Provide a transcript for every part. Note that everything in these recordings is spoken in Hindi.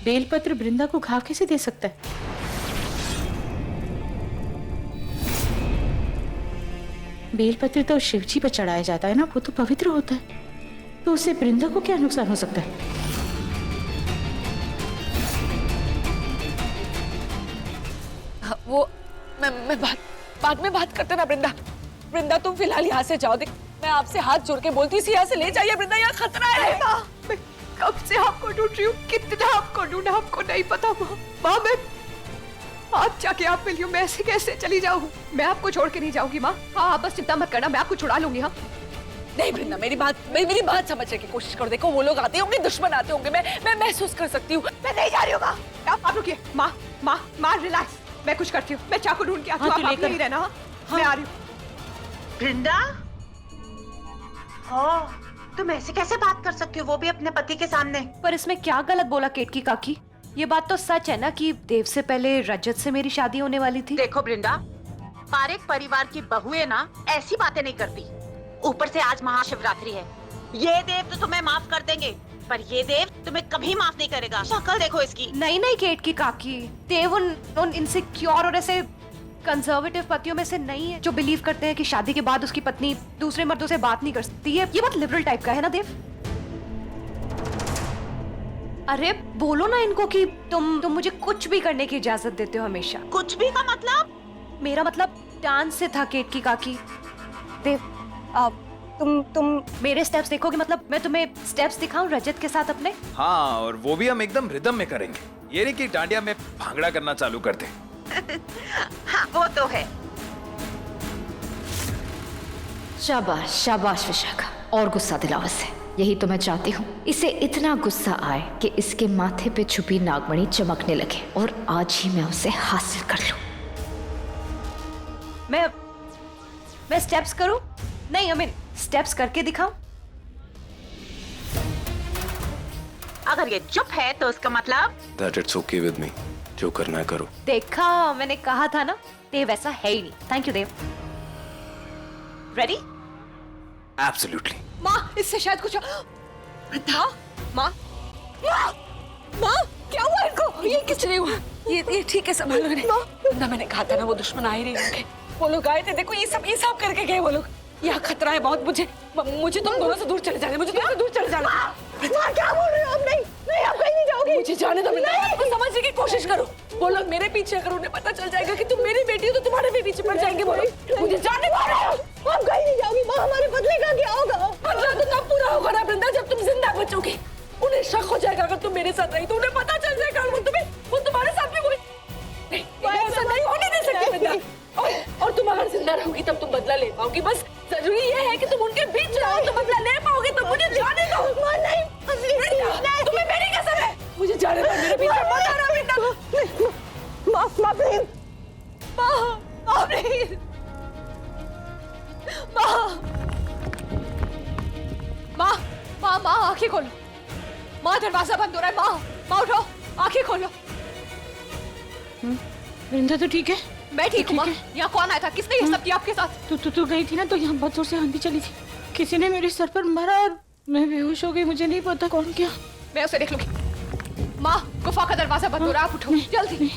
बेलपत्र वृंदा को घाव कैसे दे सकता है? बेलपत्र तो शिवजी पर चढ़ाया जाता है ना, वो तो पवित्र होता है, तो उससे वृंदा को क्या नुकसान हो सकता है? वो मैं बाद में बात करते ना वृंदा। वृंदा तुम फिलहाल यहाँ से जाओ। देख, मैं आपसे हाथ जोड़ के बोलती हूँ, यहाँ से ले जाइए वृंदा, यहाँ खतरा है। मैं कब से आपको ढूंढ रही हूँ, कितना आपको ढूंढा आपको नहीं पता। माँ मैं आप जाके आप मिली हूँ, मैं ऐसे कैसे चली जाऊँ? मैं आपको छोड़ के नहीं जाऊंगी माँ। हाँ आप बस चिंता मत करना, मैं आपको छुड़ा लूंगी। हाँ नहीं वृंदा, मेरी बात समझने की कोशिश करो। देखो वो लोग आते होंगे, दुश्मन आते होंगे, मैं महसूस कर सकती हूँ। मैं नहीं जा रही हूँ माँ। आप रुकिए माँ, माँ रिलैक्स, मैं कुछ करती हूँ। मैं चाकू ढूंढ के आती हूँ, आप यहीं रहना। हाँ मैं आ रही हूँ। वृंदा, तुम ऐसे कैसे बात कर सकती हो, वो भी अपने पति के सामने? पर इसमें क्या गलत बोला केतकी काकी? ये बात तो सच है ना कि देव से पहले रजत से मेरी शादी होने वाली थी। देखो वृंदा, पारेख परिवार की बहुएं ना ऐसी बातें नहीं करती। ऊपर से आज महाशिवरात्रि है। ये देव तो तुम्हें माफ कर देंगे, पर ये देव तुम्हें कभी माफ नहीं करेगा। शक्ल देखो इसकी। नहीं केतकी काकी, देव उन इनसिक्योर और ऐसे कंजर्वेटिव पतियों में से नहीं है जो बिलीव करते हैं कि शादी के बाद उसकी पत्नी दूसरे मर्दों से बात नहीं कर सकती है। ये बहुत लिबरल टाइप का है ना देव। अरे बोलो ना इनको कि तुम मुझे कुछ भी करने की इजाजत देते हो हमेशा। कुछ भी का मतलब? मेरा मतलब डांस से था केतकी काकी। देव तुम मेरे स्टेप्स देखोगे? मतलब मैं तुम्हें स्टेप्स दिखाऊं रजत के साथ अपने? हाँ, और वो भी हम एकदम रिदम में करेंगे। ये नहीं कि डांडिया में भांगड़ा करना चालू कर दे। हाँ वो तो है। शाबाश शाबाश विशाखा, और गुस्सा दिलाओ इसे। यही तो मैं चाहती हूँ, इसे इतना गुस्सा आए कि इसके माथे पे छुपी नागमणि चमकने लगे, और आज ही मैं उसे हासिल कर लूं। मैं स्टेप्स करूं? नहीं, स्टेप्स करके दिखाऊं? अगर ये चुप है तो उसका मतलब That it's okay with me. जो करना है करो। देखा, मैंने कहा था ना, देव ऐसा है ही नहीं। Thank you Dev. Ready? Absolutely. माँ, इससे शायद कुछ माँ क्या हुआ इनको? ये किस नहीं हुआ, ये ठीक है, संभालो वृंदा। मैंने कहा था ना वो दुश्मन आ ही नहीं होंगे। वो लोग आए थे, देखो ये सब करके गए वो लोग। यहाँ खतरा है बहुत। मुझे तुम दोनों से दूर चले जाना, मुझे तुमसे दूर चले जाना। क्या बोल रहे हो आप? नहीं आप कहीं नहीं जाओगी। मुझे जाने दो, समझने की कोशिश करो। वो लोग मेरे पीछे, अगर उन्हें पता चल जाएगा कि तुम मेरी बेटी हो तो तुम्हारे भी पीछे पड़ जाएंगे वो लोग। मुझे जाने दो। आप कहीं नहीं जाओगी माँ, हमारे बदले का क्या होगा? बदला तो तब पूरा होगा ना वृंदा, जब तुम जिंदा बचोगी। उन्हें शक हो जाएगा अगर तुम मेरे साथ रही तो, उन्हें पता चल जाएगा वो तुम्हारे साथ भी नहीं, ऐसा नहीं होने दे सकती वृंदा। और तुम अगर जिंदा रहोगी तब तुम बदला ले पाओगी। बस जरूरी ये है कि तुम उनके बीच रहो तो बदला ले पाओगे। तो मुझे जाने दो। नहीं, तुम्हें मेरी कसम है, मुझे जाने दो। मेरे पीछे मत आना वृंदा। माँ प्लीज, माँ प्लीज, माँ आंखें खोलो। माँ दरवाजा बंद हो रहा है। माँ उठो, आंखें खोलो। वृंदा तो ठीक है? मैं ठीक हूँ माँ। यहाँ कौन आया था? किसने ये सब किया आपके साथ? तू गई थी ना, तो यहाँ बहुत जोर से आंधी चली थी। किसी ने मेरे सर पर मारा और मैं बेहोश हो गई। मुझे नहीं पता कौन किया। मैं उसे देख लूंगी। माँ, गुफा का दरवाजा बंद हो रहा है, आप उठो जल्दी।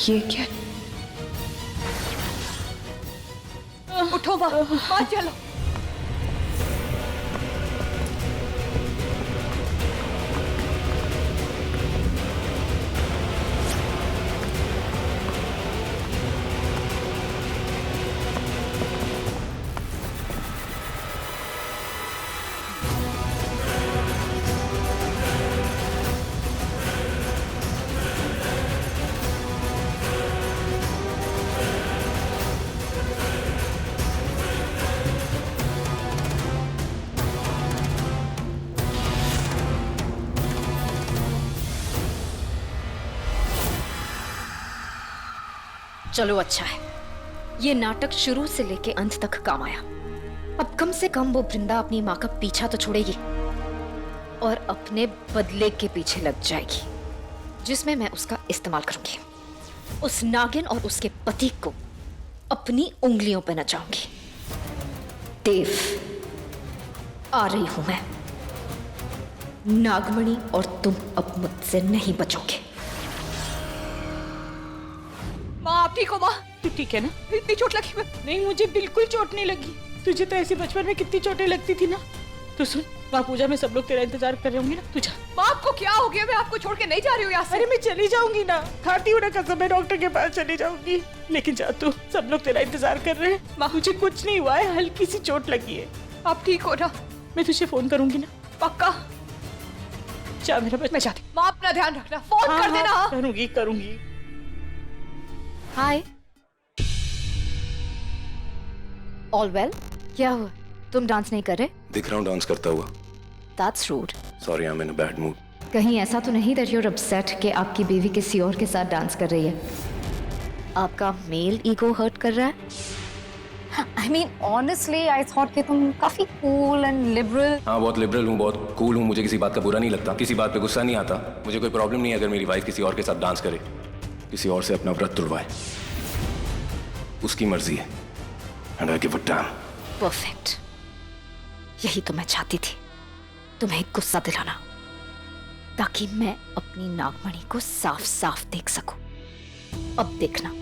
ये क्या? उठो माँ चलो। चलो अच्छा है, ये नाटक शुरू से लेके अंत तक काम आया। अब कम से कम वो वृंदा अपनी माँ का पीछा तो छोड़ेगी और अपने बदले के पीछे लग जाएगी, जिसमें मैं उसका इस्तेमाल करूंगी। उस नागिन और उसके पति को अपनी उंगलियों पर नचाऊंगी। देव, आ रही हूं मैं। नागमणि और तुम अब मुझसे नहीं बचोगे। माँ आप ठीक हो माँ? तू ठीक है ना? इतनी चोट लगी मैं? नहीं, मुझे बिल्कुल चोट नहीं लगी। तुझे तो ऐसे बचपन में कितनी चोटें लगती थी ना। तो सुन, वहाँ पूजा में सब लोग तेरा इंतजार कर रहे होंगे ना, तू जा। माँ आपको क्या हो गया? मैं आपको छोड़ के नहीं जा रही हूँ यहाँ से। अरे मैं चली जाऊंगी ना, खाती हूँ ना कसम, मैं डॉक्टर के पास चली जाऊंगी। लेकिन जा तू, सब लोग तेरा इंतजार कर रहे हैं। माँ मुझे कुछ नहीं हुआ है, हल्की सी चोट लगी है। आप ठीक हो ना? मैं तुझे फोन करूंगी ना। पक्का? जा मेरा बच्चा। मैं जाती। माँ अपना ध्यान रखना, फोन हाँ, कर देना। हाँ, करूंगी करूंगी। हाय, ऑल वेल? क्या हुआ? तुम डांस नहीं कर रहे? दिख रहा हूँ डांस करता हुआ। That's rude. Sorry, I am in a bad mood. कहीं ऐसा तो नहीं that you're upset कि आपकी बीवी किसी और के साथ डांस कर रही है? आपका मेल ईगो हर्ट कर रहा है? I mean, honestly, I thought कि तुम काफी cool and liberal. हाँ, बहुत लिबरल हूँ, बहुत कूल हूँ, मुझे किसी बात का बुरा नहीं लगता, किसी बात पे गुस्सा नहीं आता। मुझे कोई प्रॉब्लम नहीं है अगर मेरी वाइफ किसी और के साथ डांस करे, किसी और से अपना व्रत तुड़वाए। उसकी मर्जी है। And I give a damn. Perfect, यही तो मैं चाहती थी, तुम्हें गुस्सा दिलाना, ताकि मैं अपनी नागमणि को साफ साफ देख सकूं। अब देखना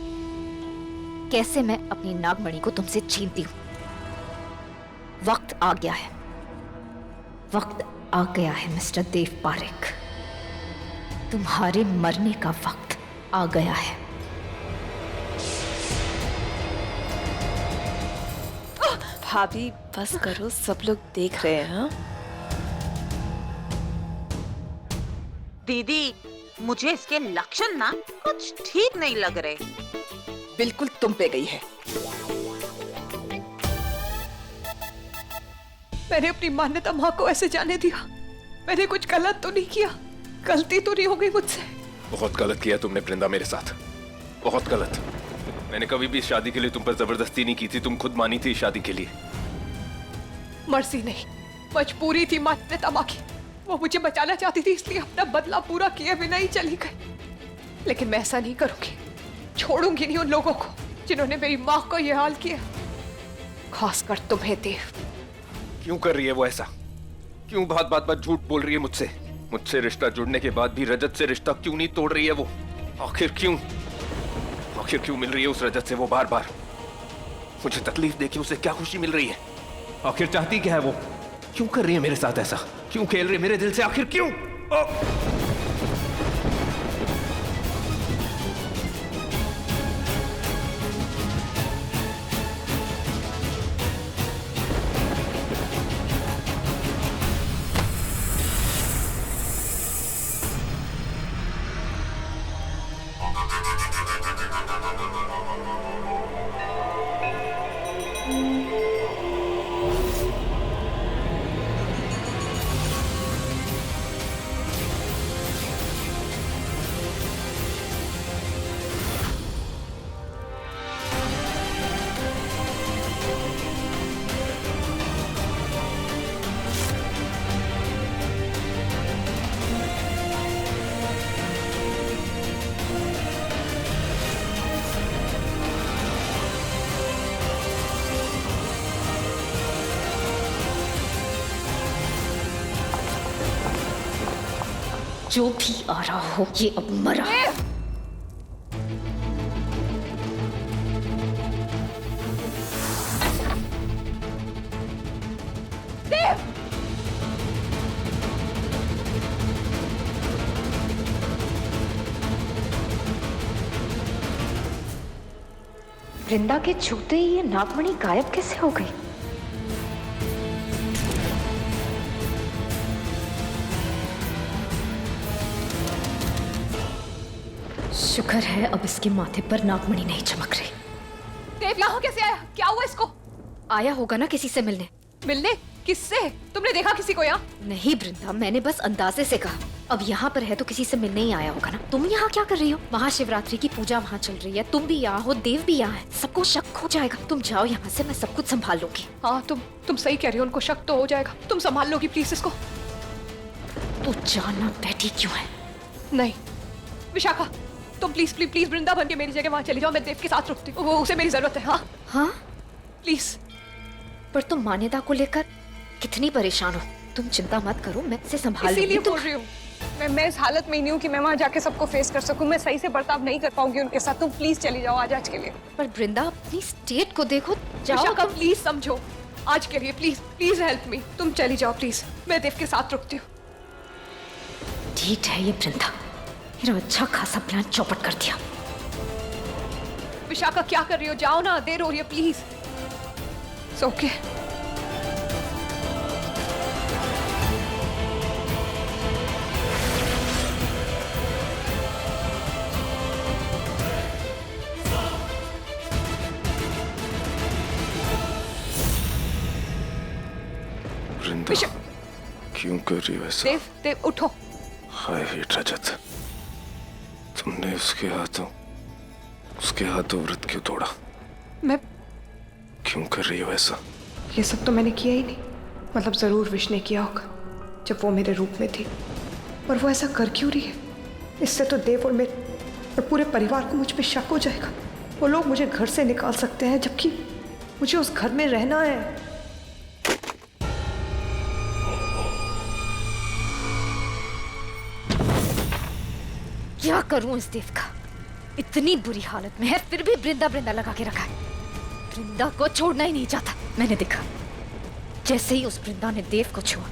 कैसे मैं अपनी नागमणि को तुमसे छीनती हूं। वक्त आ गया है, वक्त आ गया है मिस्टर देव पारेख, तुम्हारे मरने का वक्त आ गया है। भाभी बस करो, सब लोग देख रहे हैं। हाँ? दीदी, मुझे इसके लक्षण ना कुछ ठीक नहीं लग रहे। बिल्कुल तुम पे गई है। मैंने अपनी मान्यता माँ को ऐसे जाने दिया? मैंने कुछ गलत तो नहीं किया? गलती तो नहीं हो गई मुझसे? बहुत गलत किया तुमने वृंदा मेरे साथ, बहुत गलत। मैंने कभी भी इस शादी के लिए तुम पर जबरदस्ती नहीं की थी, तुम खुद मानी थी इस शादी के लिए। मर्जी नहीं, मजबूरी थी मान्यता माँ की। वो मुझे बचाना चाहती थी, इसलिए अपना बदला पूरा किए बिना ही चली गई। लेकिन मैं ऐसा नहीं करूंगी, छोड़ूंगी नहीं उन लोगों को जिन्होंने मेरी माँ को यह हाल किया, खासकर तुम्हें देव। क्यों कर रही है वो ऐसा? क्यों बात बात बात झूठ बोल रही है मुझसे? मुझसे रिश्ता जुड़ने के बाद भी रजत से रिश्ता क्यों नहीं तोड़ रही है वो? आखिर क्यों? आखिर क्यों मिल रही है उस रजत से वो बार बार? मुझे तकलीफ देके उसे क्या खुशी मिल रही है? आखिर चाहती क्या है वो? क्यों कर रही है मेरे साथ ऐसा? क्यों खेल रही है मेरे दिल से? आखिर क्यों? जो भी आ रहा हो, ये अब मरा। वृंदा के छूते ही ये नागमणि गायब कैसे हो गई? शुक्र है अब इसके माथे पर नागमणि नहीं चमक रही। देव यहाँ कैसे आया? क्या हुआ इसको? आया होगा ना किसी से मिलने। मिलने? किससे? तुमने देखा किसी को यहाँ? नहीं वृंदा, मैंने बस अंदाजे से कहा। अब यहाँ पर है तो किसी से मिलने ही आया होगा ना। तुम यहाँ क्या कर रही हो? महाशिवरात्रि की पूजा वहाँ चल रही है, तुम भी यहाँ हो, देव भी यहाँ है, सबको शक हो जाएगा। तुम जाओ यहाँ से, मैं सब कुछ संभाल लूंगी। हाँ तुम सही कह रही हो, उनको शक तो हो जाएगा। तुम संभाल लोगी प्लीज इसको। तू जानना बैठी क्यों है? नहीं विशाखा, तुम प्लीज प्लीज प्लीज वृंदावन के मेरी जगह वहाँ चली जाओ। मैं देव के साथ रुकती हूँ, उसे मेरी जरूरत है। हाँ हाँ प्लीज पर तुम मान्यता को लेकर कितनी परेशान हो। तुम चिंता मत करो, मैं इसे संभाल इसीलिए लूंगी। बोल रही हूँ मैं इस हालत में ही नहीं हूँ कि मैं वहां जाके सबको फेस कर सकूं। मैं सही से बर्ताव नहीं कर पाऊंगी उनके साथ। तुम प्लीज चली जाओ आज के लिए। पर वृंदा अपनी स्टेट को देखो, जाओ। विशाखा प्लीज समझो, आज के लिए प्लीज प्लीज हेल्प मी। तुम चली जाओ प्लीज, मैं देव के साथ रुकती हूँ। ठीक है ये वृंदा, मेरा अच्छा खासा प्लान चौपट कर दिया। विशाखा क्या कर रही हो? जाओ ना, देर हो रही है प्लीज। ओके वृंदा, क्यों कर रही हो ऐसा? देव देव उठो। हाय हेट रजत, तुमने उसके हाथों व्रत क्यों तोड़ा? मैं क्यों कर रही हो ऐसा? ये सब तो मैंने किया ही नहीं। मतलब जरूर विश ने किया होगा जब वो मेरे रूप में थी, पर वो ऐसा कर क्यों रही है? इससे तो देव और पूरे परिवार को मुझ पे शक हो जाएगा। वो लोग मुझे घर से निकाल सकते हैं, जबकि मुझे उस घर में रहना है। क्या करूं इस देव का? इतनी बुरी हालत में है, फिर भी वृंदा वृंदा लगा के रखा है। वृंदा को छोड़ना ही नहीं चाहता। मैंने देखा जैसे ही उस वृंदा ने देव को छुआ,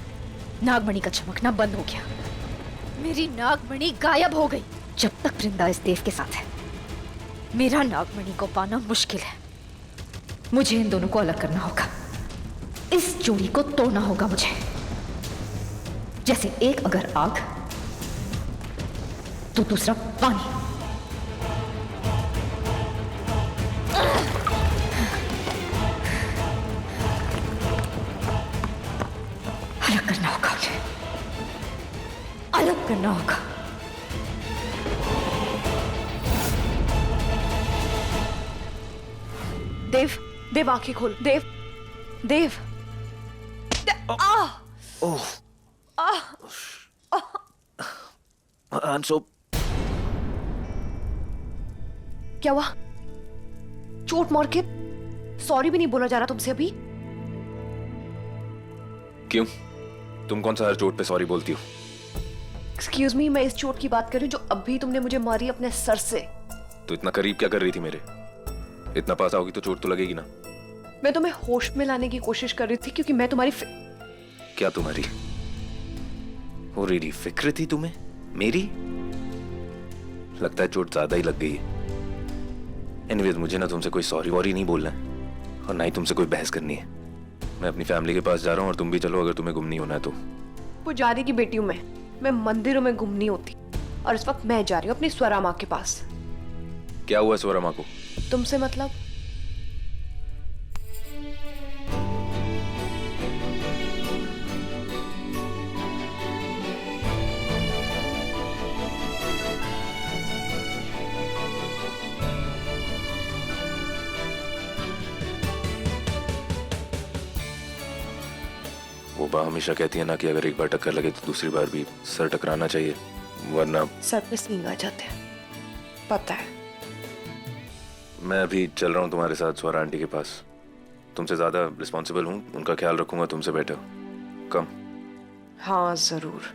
नागमणि का चमकना बंद हो गया। मेरी नागमणि गायब हो गई। जब तक वृंदा इस देव के साथ है, मेरा नागमणि को पाना मुश्किल है। मुझे इन दोनों को अलग करना होगा। इस जोड़ी को तोड़ना होगा मुझे। जैसे एक अगर आग तो दूसरा पानी। अलग करना होगा मुझे, अलग करना होगा। देव देव आंखें खोल। देव देव क्या हुआ? चोट मार के सॉरी भी नहीं बोला जा रहा तुमसे अभी? क्यों? तुम कौन सा हर चोट पे सॉरी बोलती हो? एक्सक्यूज मी, मैं इस चोट की बात कर रही हूँ जो अभी तुमने मुझे मारी अपने सर से। तो इतना करीब क्या कर रही थी मेरे? इतना पास आओगी तो चोट तो लगेगी ना। मैं तुम्हें होश में लाने की कोशिश कर रही थी, क्योंकि मैं तुम्हारी क्या तुम्हारी हो रही फिक्र थी तुम्हें मेरी? लगता है चोट ज्यादा ही लग गई है। एनीवेज, मुझे ना तुमसे कोई सॉरी वॉरी नहीं बोलना है और ना ही तुमसे कोई बहस करनी है। मैं अपनी फैमिली के पास जा रहा हूँ और तुम भी चलो, अगर तुम्हें गुम नहीं होना है तो। पुजारी की बेटी हूँ मैं मंदिरों में गुम नहीं होती। और इस वक्त मैं जा रही हूँ अपनी स्वरा माँ के पास। क्या हुआ स्वरा माँ को? तुमसे मतलब? वो बा हमेशा कहती है ना कि अगर एक बार टक्कर लगे तो दूसरी बार भी सर टकराना चाहिए, वरना सर पे स्नीग आ जाते हैं, पता है। मैं अभी चल रहा हूँ तुम्हारे साथ स्वरा आंटी के पास। तुमसे ज्यादा रिस्पॉन्सिबल हूँ, उनका ख्याल रखूंगा तुमसे बेटर। कम। हाँ जरूर।